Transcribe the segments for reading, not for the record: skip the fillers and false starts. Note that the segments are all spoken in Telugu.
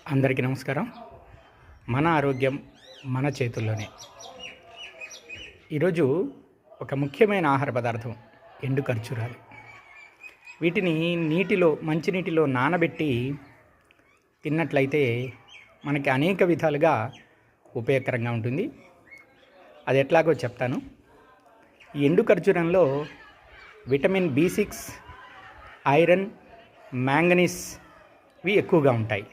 అందరికీ నమస్కారం. మన ఆరోగ్యం మన చేతుల్లోనే. ఈరోజు ఒక ముఖ్యమైన ఆహార పదార్థం ఎండు ఖర్జూరాలు. వీటిని మంచినీటిలో నానబెట్టి తిన్నట్లయితే మనకి అనేక విధాలుగా ఉపయోగకరంగా ఉంటుంది. అది ఎట్లాగో చెప్తాను. ఈ ఎండు ఖర్జూరంలో విటమిన్ B6, ఐరన్, మ్యాంగనీస్ ఇవి ఎక్కువగా ఉంటాయి.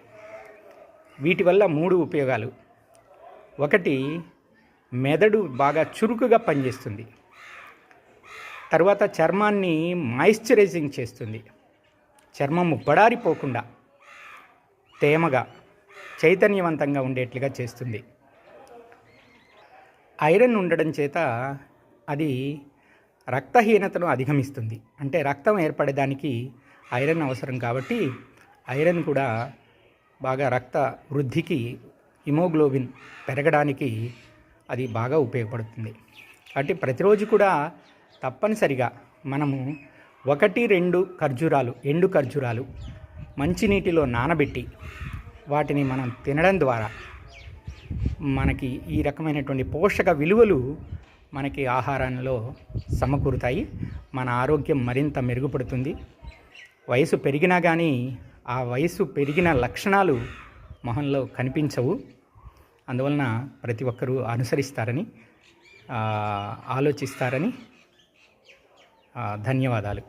వీటి వల్ల 3 ఉపయోగాలు. ఒకటి, మెదడు బాగా చురుకుగా పనిచేస్తుంది. తర్వాత చర్మాన్ని మాయిశ్చరైజింగ్ చేస్తుంది. చర్మము బడారిపోకుండా తేమగా చైతన్యవంతంగా ఉండేట్లుగా చేస్తుంది. ఐరన్ ఉండడం చేత అది రక్తహీనతను అధిగమిస్తుంది. అంటే రక్తం ఏర్పడడానికి ఐరన్ అవసరం కాబట్టి ఐరన్ కూడా బాగా రక్త వృద్ధికి, హిమోగ్లోబిన్ పెరగడానికి అది బాగా ఉపయోగపడుతుంది. కాబట్టి ప్రతిరోజు కూడా తప్పనిసరిగా మనము 1-2 ఖర్జూరాలు, ఎండు ఖర్జూరాలు మంచినీటిలో నానబెట్టి వాటిని మనం తినడం ద్వారా మనకి ఈ రకమైనటువంటి పోషక విలువలు మనకి ఆహారంలో సమకూరుతాయి. మన ఆరోగ్యం మరింత మెరుగుపడుతుంది. వయసు పెరిగినా కానీ ఆ వయసు పెరిగిన లక్షణాలు మొహంలో కనిపించవు. అందువలన ప్రతి ఒక్కరూ అనుసరిస్తారని, ఆలోచిస్తారని. ధన్యవాదాలు.